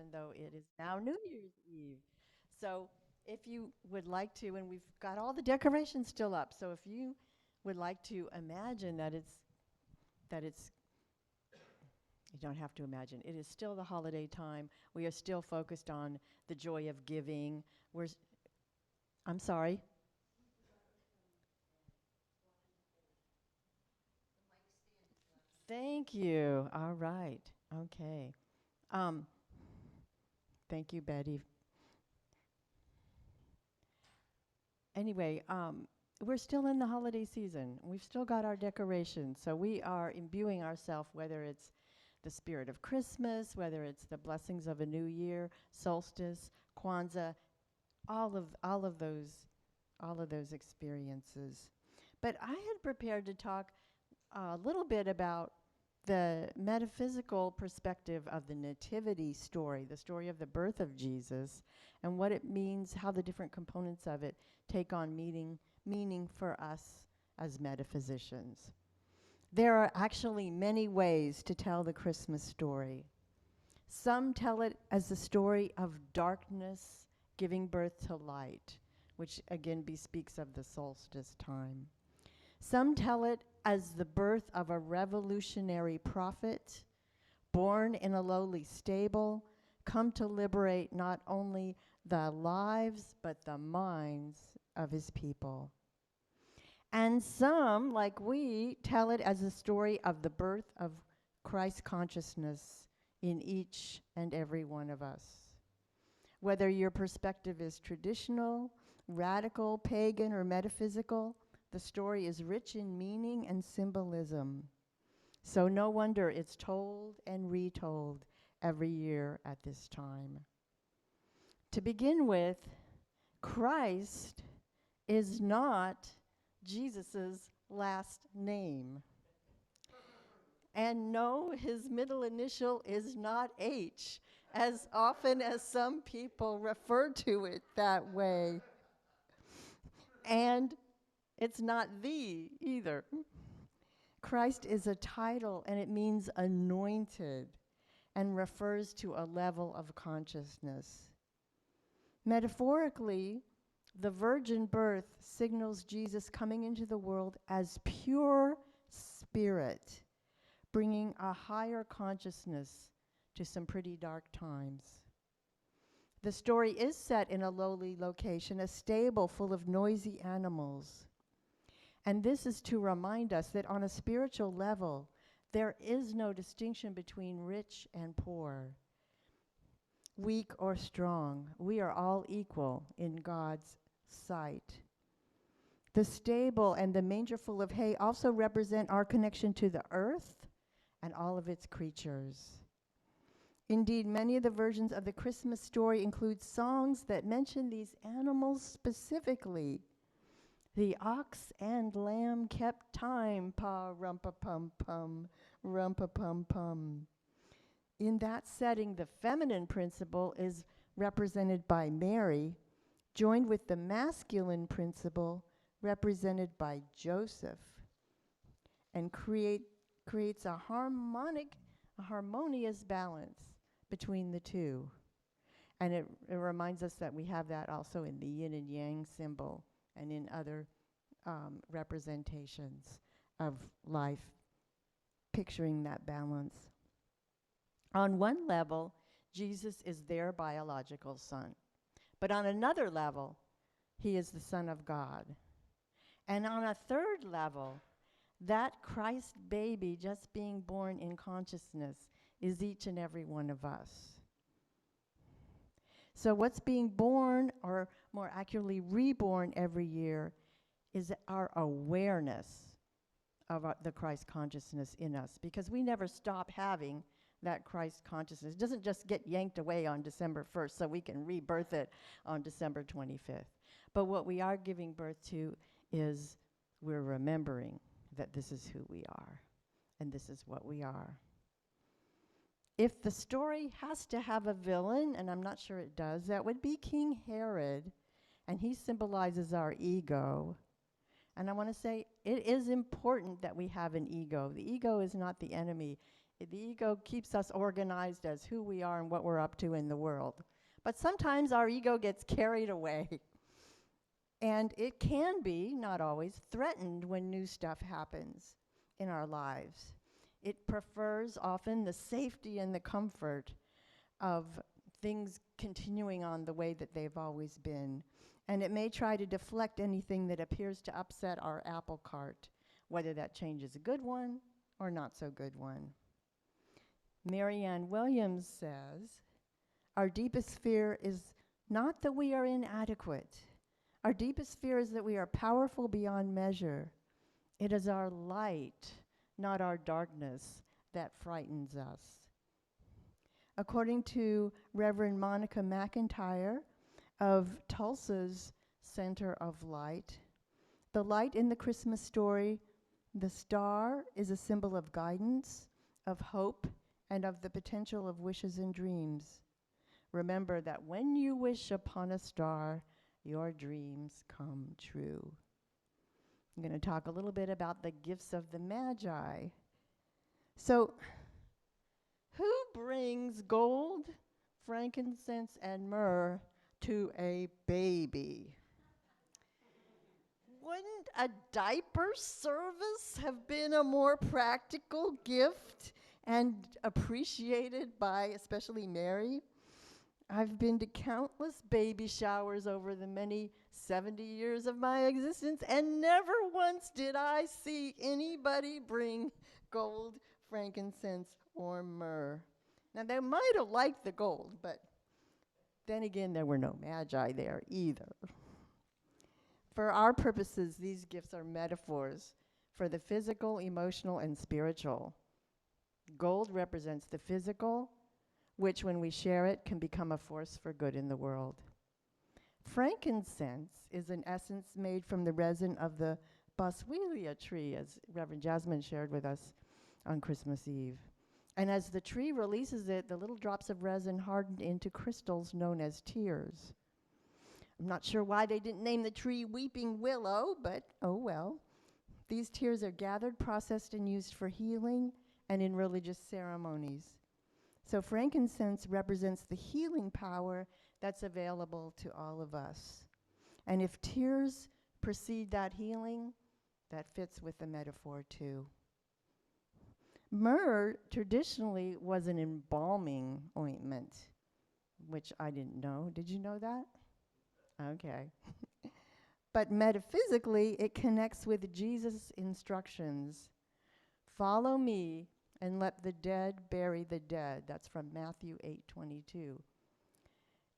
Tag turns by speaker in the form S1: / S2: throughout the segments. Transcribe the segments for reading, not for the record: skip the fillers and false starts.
S1: even though it is now New Year's Eve. So if you would like to, and we've got all the decorations still up, so if you would like to imagine that it's you don't have to imagine. It is still the holiday time. We are still focused on the joy of giving. I'm sorry. Thank you. All right. Okay. Um, Thank you, Betty. Anyway, we're still in the holiday season. We've still got our decorations. So we are imbuing ourselves, whether it's the spirit of Christmas, whether it's the blessings of a new year, solstice, Kwanzaa, all of those experiences. But I had prepared to talk a little bit about the metaphysical perspective of the nativity story, the story of the birth of Jesus, and what it means, how the different components of it take on meaning for us as metaphysicians. There are actually many ways to tell the Christmas story. Some tell it as the story of darkness giving birth to light, which again bespeaks of the solstice time. Some tell it as the birth of a revolutionary prophet, born in a lowly stable, come to liberate not only the lives but the minds of his people. And some, like we, tell it as a story of the birth of Christ consciousness in each and every one of us. Whether your perspective is traditional, radical, pagan, or metaphysical, the story is rich in meaning and symbolism. So no wonder it's told and retold every year at this time. To begin with, Christ is not Jesus's last name. And no, his middle initial is not H, as often as some people refer to it that way. And it's not the either. Christ is a title, and it means anointed and refers to a level of consciousness. Metaphorically, the virgin birth signals Jesus coming into the world as pure spirit, bringing a higher consciousness to some pretty dark times. The story is set in a lowly location, a stable full of noisy animals. And this is to remind us that on a spiritual level, there is no distinction between rich and poor, weak or strong. We are all equal in God's sight. The stable and the manger full of hay also represent our connection to the earth and all of its creatures. Indeed, many of the versions of the Christmas story include songs that mention these animals specifically. The ox and lamb kept time, pa rumpa-pum-pum, rumpa-pum-pum. In that setting, the feminine principle is represented by Mary, joined with the masculine principle represented by Joseph, and creates a harmonious balance between the two. And it reminds us that we have that also in the yin and yang symbol and in other representations of life, picturing that balance. On one level, Jesus is their biological son. But on another level, he is the Son of God. And on a third level, that Christ baby just being born in consciousness is each and every one of us. So what's being born, or more accurately reborn every year, is our awareness of the Christ consciousness in us, because we never stop having that Christ consciousness. It doesn't just get yanked away on December 1st so we can rebirth it on December 25th. But what we are giving birth to is we're remembering that this is who we are and this is what we are. If the story has to have a villain, and I'm not sure it does, that would be King Herod, and he symbolizes our ego. And I want to say it is important that we have an ego. The ego is not the enemy. The ego keeps us organized as who we are and what we're up to in the world. But sometimes our ego gets carried away. And it can be, not always, threatened when new stuff happens in our lives. It prefers often the safety and the comfort of things continuing on the way that they've always been. And it may try to deflect anything that appears to upset our apple cart, whether that change is a good one or not so good one. Marianne Williams says, our deepest fear is not that we are inadequate. Our deepest fear is that we are powerful beyond measure. It is our light, not our darkness, that frightens us. According to Reverend Monica McIntyre of Tulsa's Center of Light, the light in the Christmas story, the star, is a symbol of guidance, of hope, and of the potential of wishes and dreams. Remember that when you wish upon a star, your dreams come true. I'm going to talk a little bit about the gifts of the Magi. So, who brings gold, frankincense, and myrrh to a baby? Wouldn't a diaper service have been a more practical gift and appreciated by especially Mary? I've been to countless baby showers over the many 70 years of my existence, and never once did I see anybody bring gold, frankincense, or myrrh. Now, they might have liked the gold, but then again, there were no magi there either. For our purposes, these gifts are metaphors for the physical, emotional, and spiritual. Gold represents the physical, which when we share it can become a force for good in the world. Frankincense is an essence made from the resin of the boswellia tree, as Reverend Jasmine shared with us on Christmas Eve. And as the tree releases it, the little drops of resin harden into crystals known as tears. I'm not sure why they didn't name the tree Weeping Willow, but oh well. These tears are gathered, processed, and used for healing and in religious ceremonies. So frankincense represents the healing power that's available to all of us. And if tears precede that healing, that fits with the metaphor too. Myrrh traditionally was an embalming ointment, which I didn't know. Did you know that? Okay. But metaphysically, it connects with Jesus' instructions. Follow me and let the dead bury the dead. That's from Matthew 8:22.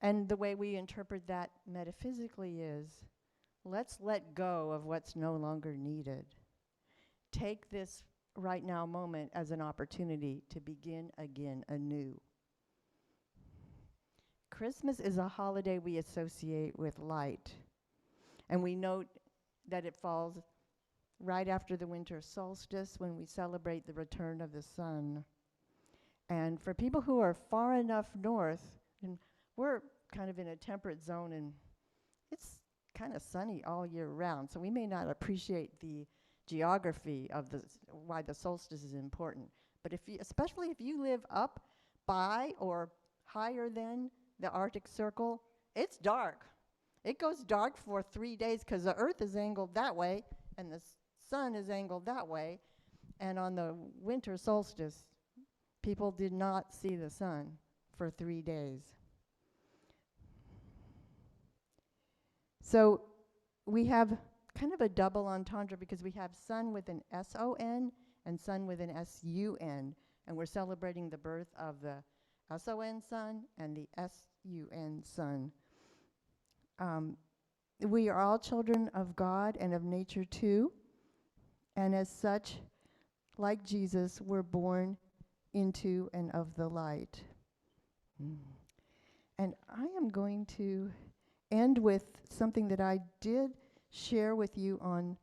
S1: And the way we interpret that metaphysically is, let's let go of what's no longer needed. Take this right now moment as an opportunity to begin again anew. Christmas is a holiday we associate with light. And we note that it falls right after the winter solstice when we celebrate the return of the sun. And for people who are far enough north, and we're kind of in a temperate zone and it's kind of sunny all year round, so we may not appreciate the geography of why the solstice is important. But especially if you live up by or higher than the Arctic Circle, it's dark. It goes dark for 3 days because the earth is angled that way and the sun is angled that way. And on the winter solstice, people did not see the sun for 3 days. So we have kind of a double entendre because we have sun with an S-O-N and sun with an S-U-N. And we're celebrating the birth of the S-O-N sun and the S-U-N sun. We are all children of God and of nature too. And as such, like Jesus, we're born into and of the light. And I am going to end with something that I did share with you on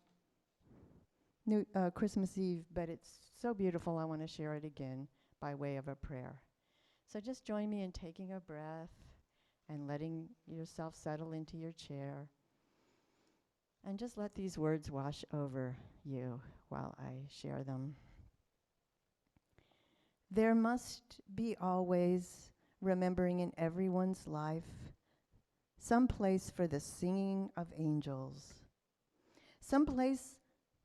S1: Christmas Eve, but it's so beautiful I want to share it again by way of a prayer. So just join me in taking a breath and letting yourself settle into your chair. And just let these words wash over you while I share them. There must be always, remembering in everyone's life, some place for the singing of angels, some place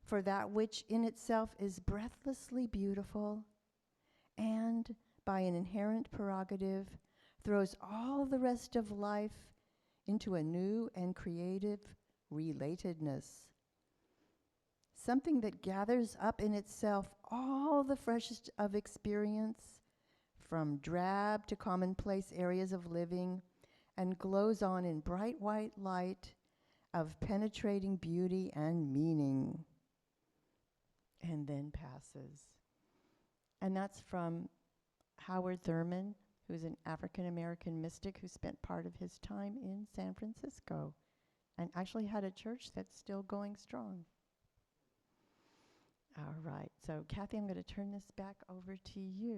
S1: for that which in itself is breathlessly beautiful and, by an inherent prerogative, throws all the rest of life into a new and creative relatedness. Something that gathers up in itself all the freshest of experience, from drab to commonplace areas of living, and glows on in bright white light of penetrating beauty and meaning, and then passes. And that's from Howard Thurman, who's an African-American mystic who spent part of his time in San Francisco and actually had a church that's still going strong. All right, so Kathy, I'm going to turn this back over to you.